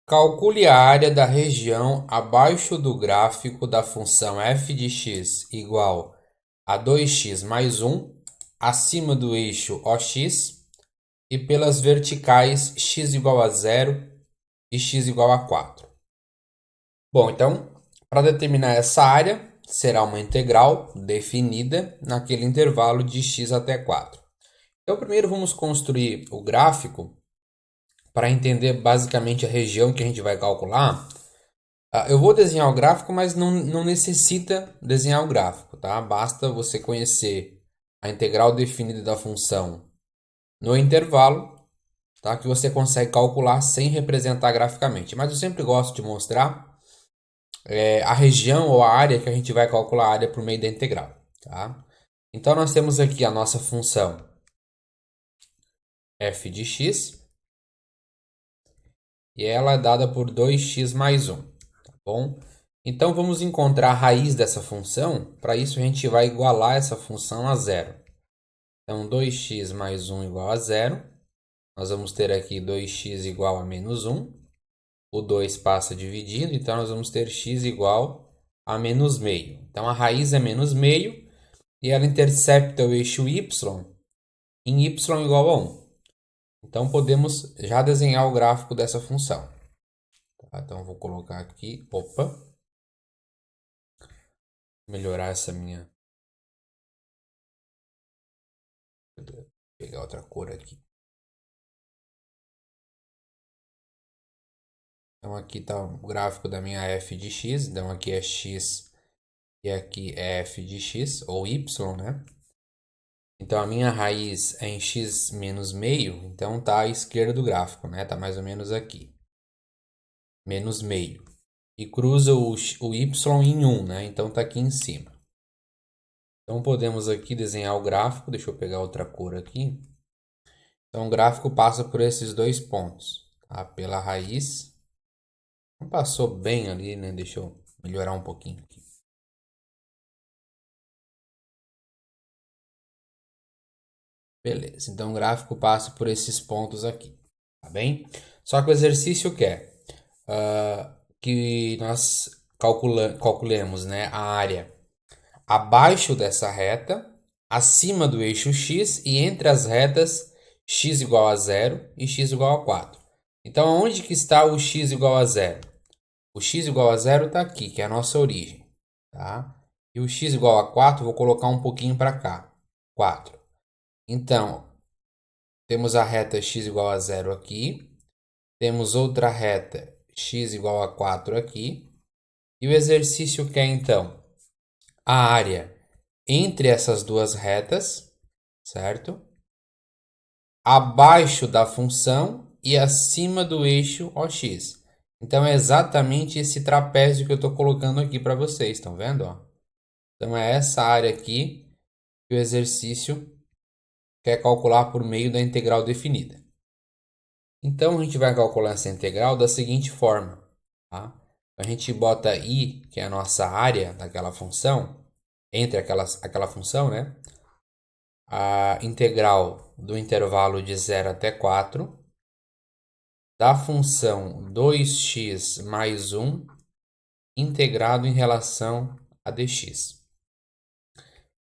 Calcule a área da região abaixo do gráfico da função f de x igual a 2x mais 1, acima do eixo OX, e pelas verticais x igual a 0 e x igual a 4. Bom, então, para determinar essa área, será uma integral definida naquele intervalo de x até 4. Então, primeiro vamos construir o gráfico para entender basicamente a região que a gente vai calcular. Eu vou desenhar o gráfico, mas não necessita desenhar o gráfico, tá? Basta você conhecer a integral definida da função no intervalo, tá? Que você consegue calcular sem representar graficamente. Mas eu sempre gosto de mostrar a região ou a área que a gente vai calcular a área por meio da integral, tá? Então, nós temos aqui a nossa função f de x, e ela é dada por 2x mais 1, tá bom? Então, vamos encontrar a raiz dessa função. Para isso, a gente vai igualar essa função a zero. Então, 2x mais 1 igual a zero. Nós vamos ter aqui 2x igual a menos 1. O 2 passa dividindo, então nós vamos ter x igual a menos meio. Então, a raiz é menos meio e ela intercepta o eixo y em y igual a 1. Então, podemos já desenhar o gráfico dessa função. Tá? Então, vou colocar aqui, melhorar essa minha... Vou pegar outra cor aqui. Então, aqui está o gráfico da minha f de x. Então, aqui é x e aqui é f de x, ou y, né? Então, a minha raiz é em x menos meio, então está à esquerda do gráfico, né? Está mais ou menos aqui. Menos meio. E cruza o y em 1, né? Então, está aqui em cima. Então, podemos aqui desenhar o gráfico. Deixa eu pegar outra cor aqui. Então, o gráfico passa por esses dois pontos, tá? Pela raiz. Não passou bem ali, né? Deixa eu melhorar um pouquinho aqui. Beleza, então o gráfico passa por esses pontos aqui, tá bem? Só que o exercício quer que nós calculemos, né, a área abaixo dessa reta, acima do eixo x e entre as retas x igual a 0 e x igual a 4. Então, onde que está o x igual a 0? O x igual a 0 está aqui, que é a nossa origem, tá? E o x igual a 4, vou colocar um pouquinho para cá, 4. Então, temos a reta x igual a 0 aqui. Temos outra reta x igual a 4 aqui. E o exercício quer, então, a área entre essas duas retas, certo? Abaixo da função e acima do eixo OX. Então, é exatamente esse trapézio que eu estou colocando aqui para vocês. Estão vendo? Ó? Então, é essa área aqui que o exercício quer calcular por meio da integral definida. Então, a gente vai calcular essa integral da seguinte forma. Tá? A gente bota i, que é a nossa área daquela função, entre aquela função, né? A integral do intervalo de 0 até 4 da função 2x mais 1 integrado em relação a dx.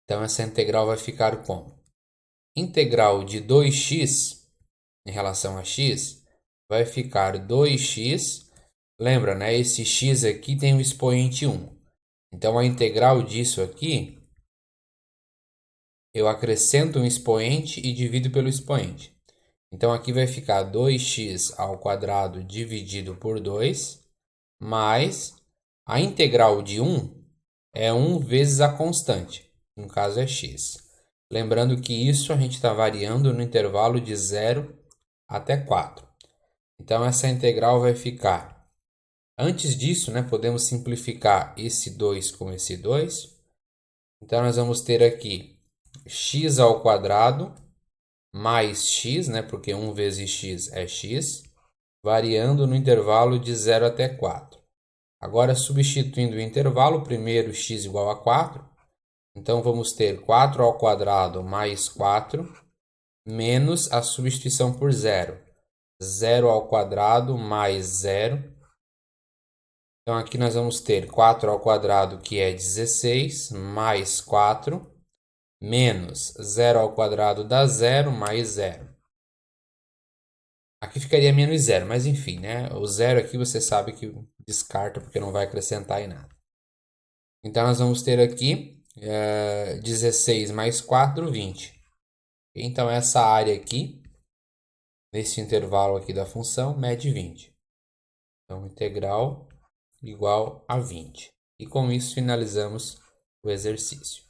Então, essa integral vai ficar como? Integral de 2x em relação a x vai ficar 2x. Lembra, né? Esse x aqui tem o expoente 1. Então, a integral disso aqui, eu acrescento um expoente e divido pelo expoente. Então, aqui vai ficar 2x ao quadrado dividido por 2, mais a integral de 1 é 1 vezes a constante, no caso é x. Lembrando que isso a gente está variando no intervalo de 0 até 4. Então, essa integral vai ficar... Antes disso, né, podemos simplificar esse 2 com esse 2. Então, nós vamos ter aqui x ao quadrado mais x, né, porque 1 vezes x é x, variando no intervalo de 0 até 4. Agora, substituindo o intervalo, primeiro x igual a 4. Então, vamos ter 4 ao quadrado mais 4, menos a substituição por 0. 0 ao quadrado mais 0. Então, aqui nós vamos ter 4 ao quadrado, que é 16, mais 4, menos 0 ao quadrado dá 0, mais 0. Aqui ficaria menos 0, mas enfim, né? O 0 aqui você sabe que descarta, porque não vai acrescentar em nada. Então, nós vamos ter aqui 16 mais 4, 20. Então, essa área aqui, nesse intervalo aqui da função, mede 20. Então, integral igual a 20. E com isso finalizamos o exercício.